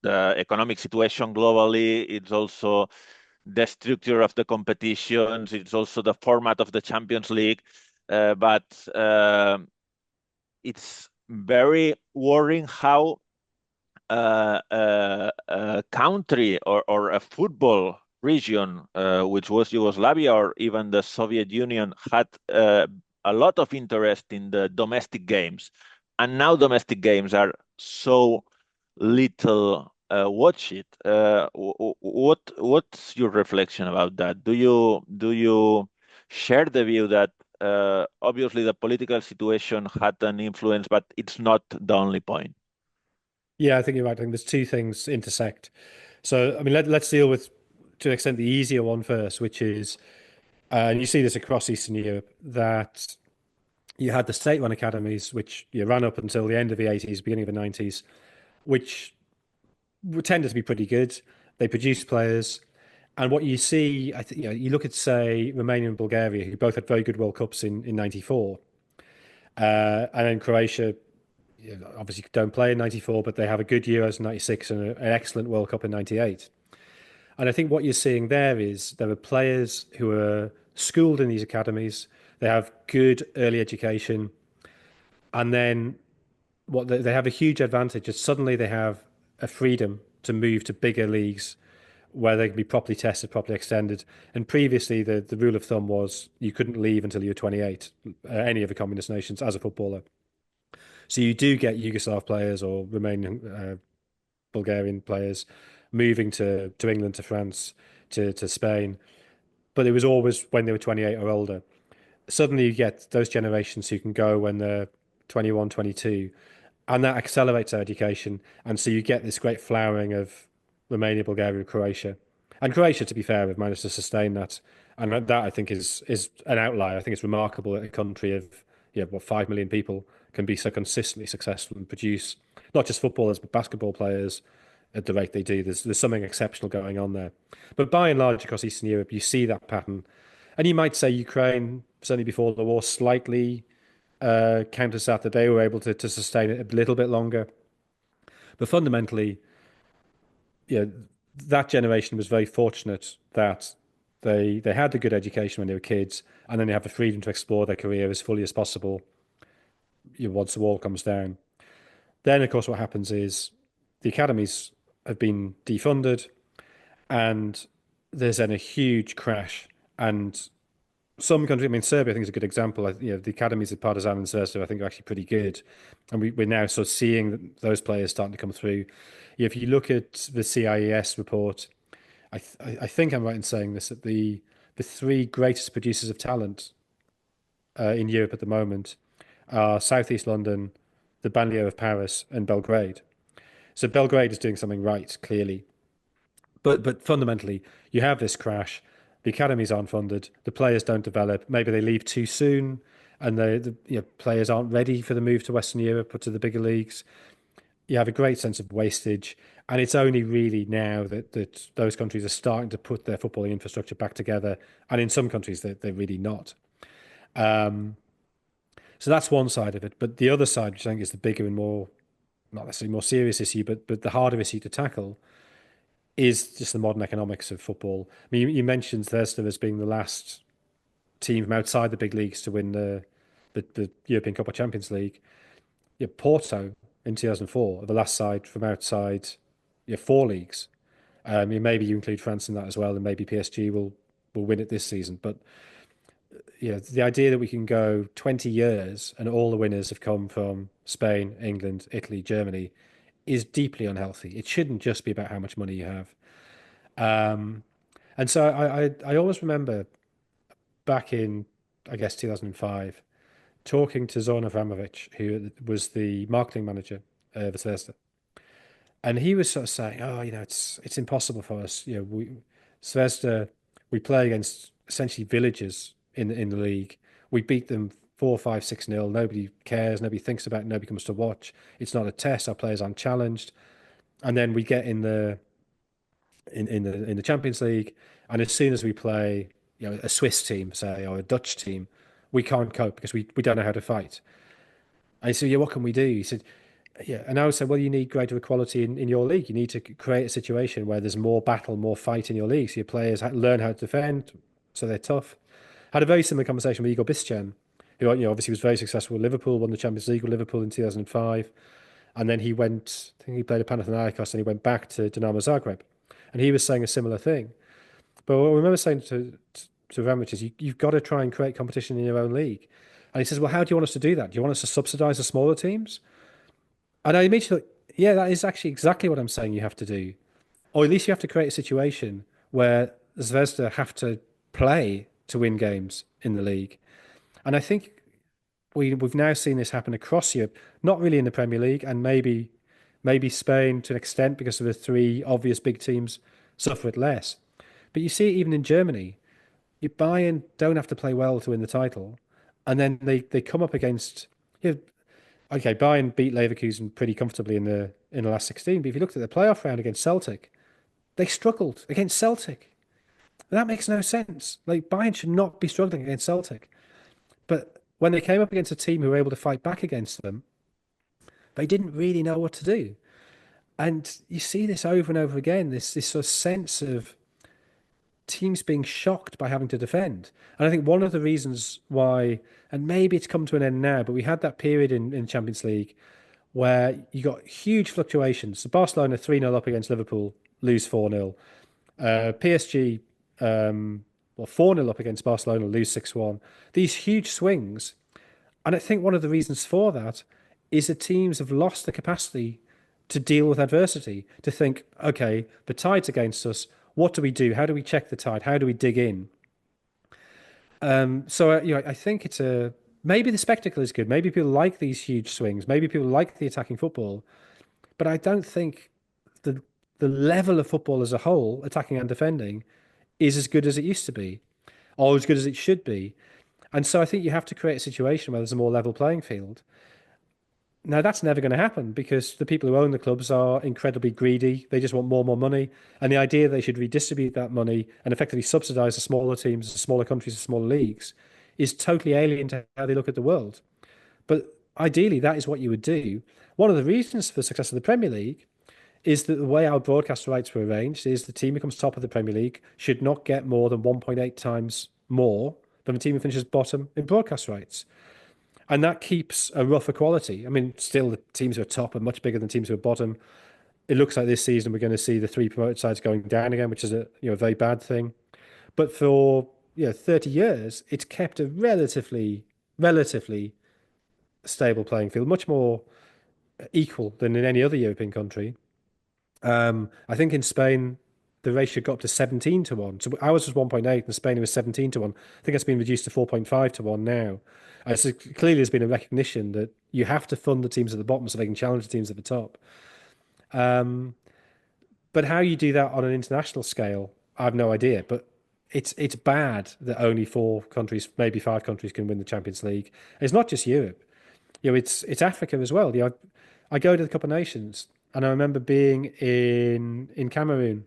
Speaker 1: the economic situation globally. It's also the structure of the competitions. It's also the format of the Champions League. But it's very worrying how a country or a football region, which was Yugoslavia or even the Soviet Union, had a lot of interest in the domestic games. And now domestic games are so little watched. What's your reflection about that? Do you share the view that obviously the political situation had an influence, but it's not the only point?
Speaker 2: Yeah, I think you're right. I think there's two things intersect. So, I mean, let's deal with, to an extent, the easier one first, which is, and you see this across Eastern Europe, that you had the state-run academies, which you ran up until the end of the 80s, beginning of the 90s, which tended to be pretty good. They produced players. And what you see, I think, you look at, say, Romania and Bulgaria, who both had very good World Cups in 94. And then Croatia, obviously don't play in 94, but they have a good Euros in 96 and an excellent World Cup in 98. And I think what you're seeing there is there are players who are schooled in these academies, they have good early education, and then what they have a huge advantage is suddenly they have a freedom to move to bigger leagues where they can be properly tested, properly extended. And previously, the rule of thumb was you couldn't leave until you were 28, any of the communist nations as a footballer. So you do get Yugoslav players or Romanian, Bulgarian players moving to England, to France, to Spain. But it was always when they were 28 or older. Suddenly you get those generations who can go when they're 21, 22, and that accelerates their education. And so you get this great flowering of Romania, Bulgaria, Croatia. And Croatia, to be fair, have managed to sustain that. And that I think is an outlier. I think it's remarkable that a country of, yeah, what, 5 million people can be so consistently successful and produce not just footballers, but basketball players at the rate they do. There's something exceptional going on there. But by and large, across Eastern Europe, you see that pattern. And you might say Ukraine, certainly before the war, slightly counters that they were able to sustain it a little bit longer. But fundamentally, yeah, that generation was very fortunate that they had a good education when they were kids, and then they have the freedom to explore their career as fully as possible, once the wall comes down. Then, of course, what happens is the academies have been defunded, and there's then a huge crash. And some countries, I mean, Serbia, I think is a good example. The academies of Partizan and Zvezda, I think, are actually pretty good, and we're now sort of seeing those players starting to come through. If you look at the CIES report, I think I'm right in saying this, that the three greatest producers of talent in Europe at the moment are Southeast London, the banlieue of Paris, and Belgrade. So Belgrade is doing something right, clearly. But fundamentally, you have this crash. The academies aren't funded. The players don't develop. Maybe they leave too soon, and the players aren't ready for the move to Western Europe or to the bigger leagues. You have a great sense of wastage, and it's only really now that those countries are starting to put their footballing infrastructure back together. And in some countries, they're really not. So that's one side of it. But the other side, which I think is the bigger and more, not necessarily more serious issue, but the harder issue to tackle, is just the modern economics of football. I mean, you mentioned Thurston as being the last team from outside the big leagues to win the European Cup or Champions League. Yeah, Porto in 2004 are the last side from outside, four leagues. Maybe you include France in that as well, and maybe PSG will win it this season. But the idea that we can go 20 years and all the winners have come from Spain, England, Italy, Germany is deeply unhealthy. It shouldn't just be about how much money you have. Um, and so I always remember back in, I guess, 2005, talking to Zoran Abramovich, who was the marketing manager of Zvezda. And he was sort of saying, "Oh, it's impossible for us. We Zvezda, we play against essentially villages in the league. We beat them 4-5-6-0. Nobody cares. Nobody thinks about it. Nobody comes to watch. It's not a test. Our players aren't challenged. And then we get in the Champions League, and as soon as we play, a Swiss team, say, or a Dutch team, we can't cope because we don't know how to fight." And he said, "Yeah, what can we do?" He said, "Yeah." And I would say, "Well, you need greater equality in your league. You need to create a situation where there's more battle, more fight in your league. So your players learn how to defend, so they're tough." Had a very similar conversation with Igor Biscan, who obviously was very successful with Liverpool, won the Champions League with Liverpool in 2005. And then he went, I think he played at Panathinaikos and he went back to Dinamo Zagreb. And he was saying a similar thing. But what I remember saying to Abramovich is you've got to try and create competition in your own league. And he says, "Well, how do you want us to do that? Do you want us to subsidize the smaller teams?" And I immediately thought, yeah, that is actually exactly what I'm saying you have to do. Or at least you have to create a situation where Zvezda have to play to win games in the league. And I think we've now seen this happen across Europe, not really in the Premier League, and maybe Spain to an extent because of the three obvious big teams suffer it less. But you see it even in Germany. Bayern don't have to play well to win the title, and then they come up against. Okay, Bayern beat Leverkusen pretty comfortably in the last 16, but if you looked at the playoff round against Celtic, they struggled against Celtic. That makes no sense. Like Bayern should not be struggling against Celtic. But when they came up against a team who were able to fight back against them, they didn't really know what to do. And you see this over and over again, this sort of sense of teams being shocked by having to defend. And I think one of the reasons why, and maybe it's come to an end now, but we had that period in Champions League where you got huge fluctuations. So Barcelona 3-0 up against Liverpool, lose 4-0. PSG, 4-0 up against Barcelona, lose 6-1. These huge swings. And I think one of the reasons for that is that teams have lost the capacity to deal with adversity, to think, okay, the tide's against us. What do we do? How do we check the tide? How do we dig in? I think maybe the spectacle is good. Maybe people like these huge swings. Maybe people like the attacking football. But I don't think the the level of football as a whole, attacking and defending, is as good as it used to be, or as good as it should be. And so I think you have to create a situation where there's a more level playing field. Now, that's never going to happen because the people who own the clubs are incredibly greedy. They just want more and more money. And the idea they should redistribute that money and effectively subsidize the smaller teams, the smaller countries, the smaller leagues is totally alien to how they look at the world. But ideally, that is what you would do. One of the reasons for the success of the Premier League is that the way our broadcast rights were arranged is the team who comes top of the Premier League should not get more than 1.8 times more than the team who finishes bottom in broadcast rights. And that keeps a rough equality. I mean, still the teams who are top are much bigger than teams who are bottom. It looks like this season we're going to see the three promoted sides going down again, which is a very bad thing. But for 30 years, it's kept a relatively stable playing field, much more equal than in any other European country. I think in Spain the ratio got up to 17 to 1. So ours was 1.8 and Spain was 17 to 1. I think it's been reduced to 4.5 to 1 now. So clearly there's been a recognition that you have to fund the teams at the bottom so they can challenge the teams at the top. But how you do that on an international scale, I have no idea. But it's bad that only 4 countries, maybe 5 countries, can win the Champions League. It's not just Europe. It's Africa as well. I go to the Cup of Nations and I remember being in Cameroon.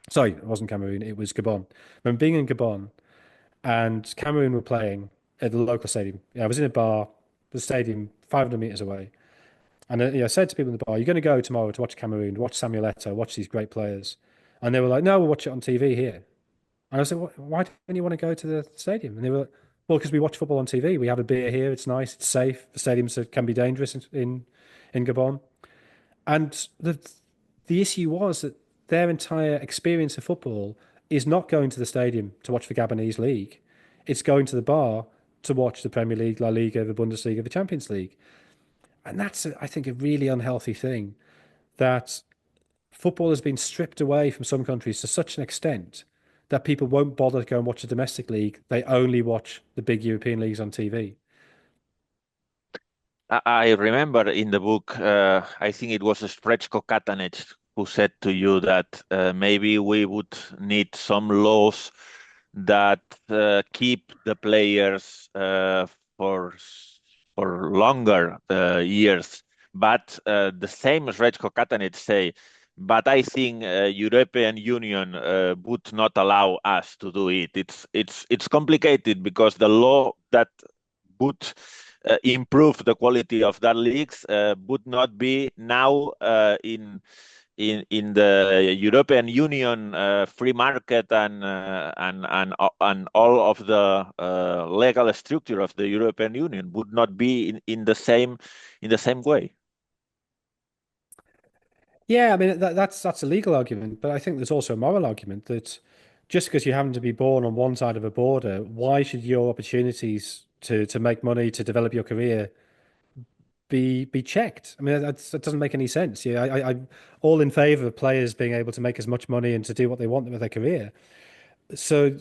Speaker 2: Sorry, it wasn't Cameroon, it was Gabon. I remember being in Gabon and Cameroon were playing at the local stadium. I was in a bar, the stadium 500 meters away. And I said to people in the bar, "You're going to go tomorrow to watch Cameroon, watch Samuel Eto'o, watch these great players." And they were like, "No, we'll watch it on TV here." And I said, "Why don't you want to go to the stadium?" And they were like, "Well, because we watch football on TV. We have a beer here. It's nice. It's safe. The stadiums can be dangerous in Gabon." And the issue was that their entire experience of football is not going to the stadium to watch the Gabonese league. It's going to the bar to watch the Premier League, La Liga, the Bundesliga, the Champions League. And that's, I think, a really unhealthy thing that football has been stripped away from some countries to such an extent that people won't bother to go and watch a domestic league. They only watch the big European leagues on TV.
Speaker 1: I remember in the book, I think it was Streltsov who said to you that maybe we would need some laws that keep the players for for longer years. But the same Rejko Katanec say, but I think European Union would not allow us to do it. It's complicated because the law that would improve the quality of that leagues would not be now in the European Union free market and all of the legal structure of the European Union would not be in the same way.
Speaker 2: Yeah, I mean that's a legal argument, but I think there's also a moral argument that just because you happen to be born on one side of a border, why should your opportunities to make money, to develop your career be checked? I mean, that doesn't make any sense. Yeah, I'm all in favor of players being able to make as much money and to do what they want with their career. So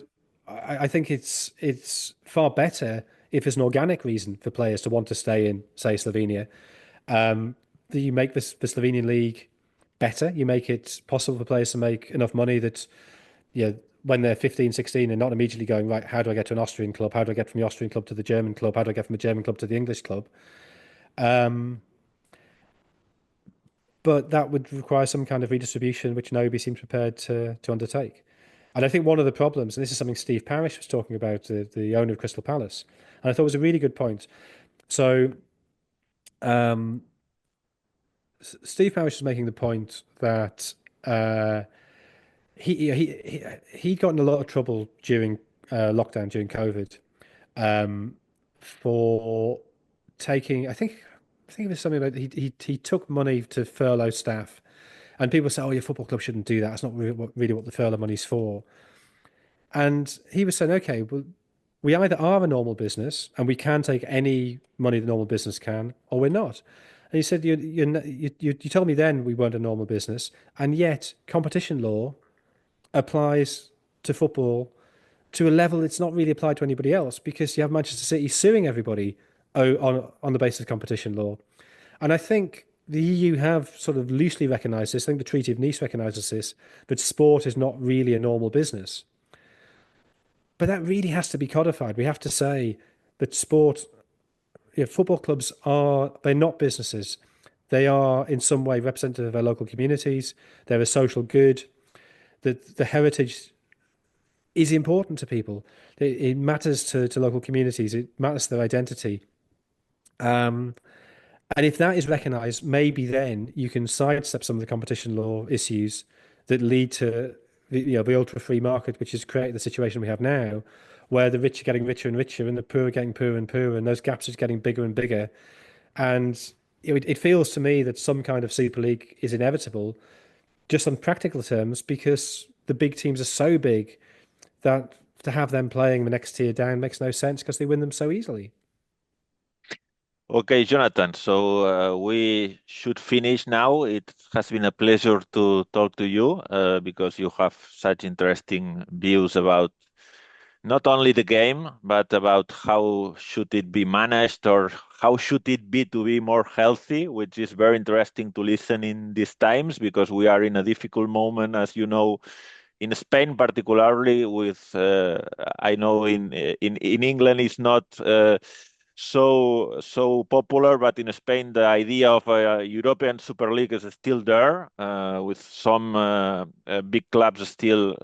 Speaker 2: I think it's far better if there's an organic reason for players to want to stay in, say, Slovenia. That you make the Slovenian league better. You make it possible for players to make enough money that, when they're 15, 16 and not immediately going, right, how do I get to an Austrian club? How do I get from the Austrian club to the German club? How do I get from the German club to the English club? But that would require some kind of redistribution, which nobody seems prepared to undertake. And I think one of the problems, and this is something Steve Parish was talking about, the owner of Crystal Palace, and I thought it was a really good point. So, Steve Parish was making the point that he got in a lot of trouble during lockdown, during COVID, for taking. I think it was something about he took money to furlough staff, and people say, "Oh, your football club shouldn't do that. That's not really what the furlough money's for." And he was saying, "Okay, well, we either are a normal business and we can take any money the normal business can, or we're not." And he said, "You told me then we weren't a normal business, and yet competition law applies to football to a level it's not really applied to anybody else because you have Manchester City suing everybody on the basis of competition law." And I think the EU have sort of loosely recognised this. I think the Treaty of Nice recognises this, that sport is not really a normal business. But that really has to be codified. We have to say that football clubs they're not businesses. They are in some way representative of their local communities. They're a social good. The heritage is important to people. It matters to local communities. It matters to their identity. And if that is recognised, maybe then you can sidestep some of the competition law issues that lead to the ultra free market, which has created the situation we have now, where the rich are getting richer and richer and the poor are getting poorer and poorer, and those gaps are getting bigger and bigger. And it feels to me that some kind of Super League is inevitable, just on practical terms, because the big teams are so big that to have them playing the next tier down makes no sense because they win them so easily.
Speaker 1: Okay, Jonathan, so we should finish now. It has been a pleasure to talk to you because you have such interesting views about not only the game, but about how should it be managed or how should it be to be more healthy, which is very interesting to listen in these times because we are in a difficult moment, as you know, in Spain, particularly with, I know in England it's not so popular, but in Spain the idea of a European Super League is still there, with some big clubs still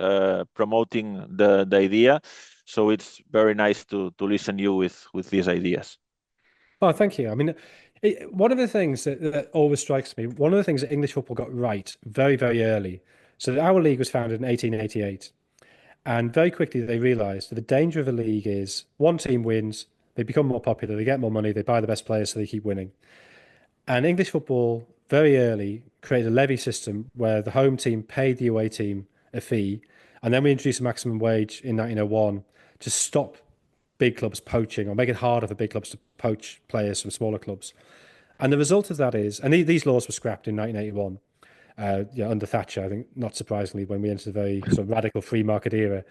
Speaker 1: promoting the idea. So it's very nice to listen you with these ideas.
Speaker 2: Oh, thank you. I mean, one of the things that always strikes me, one of the things that English football got right very, very early. So our league was founded in 1888, and very quickly they realised that the danger of a league is one team wins, they become more popular, they get more money, they buy the best players, so they keep winning. And English football very early created a levy system where the home team paid the away team a fee, and then we introduced a maximum wage in 1901 to stop big clubs poaching or make it harder for big clubs to poach players from smaller clubs. And the result of that is, and these laws were scrapped in 1981, under Thatcher, I think, not surprisingly, when we entered a very sort of radical free market era.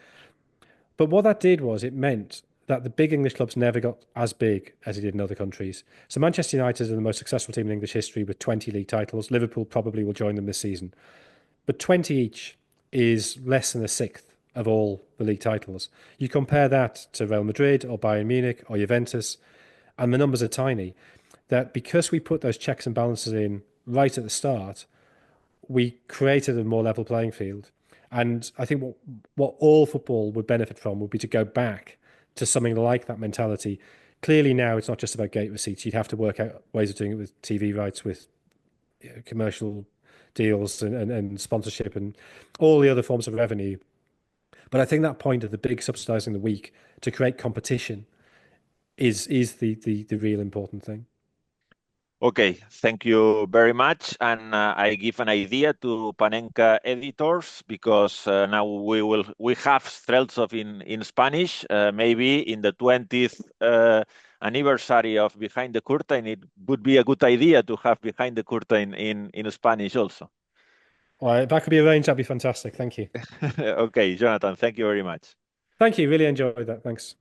Speaker 2: But what that did was it meant that the big English clubs never got as big as it did in other countries. So Manchester United are the most successful team in English history with 20 league titles. Liverpool probably will join them this season. But 20 each is less than a sixth of all the league titles. You compare that to Real Madrid or Bayern Munich or Juventus, and the numbers are tiny. That because we put those checks and balances in right at the start, we created a more level playing field. And I think what all football would benefit from would be to go back to something like that mentality. Clearly, now it's not just about gate receipts. You'd have to work out ways of doing it with TV rights, with commercial deals and sponsorship and all the other forms of revenue. But I think that point of the big subsidizing the weak to create competition is the real important thing.
Speaker 1: Okay, thank you very much. And I give an idea to Panenka editors because now we have Streltsov in Spanish. Maybe in the 20th anniversary of Behind the Curtain, it would be a good idea to have Behind the Curtain in Spanish also.
Speaker 2: Well, if that could be arranged, that'd be fantastic. Thank you.
Speaker 1: Okay, Jonathan, thank you very much.
Speaker 2: Thank you. Really enjoyed that. Thanks.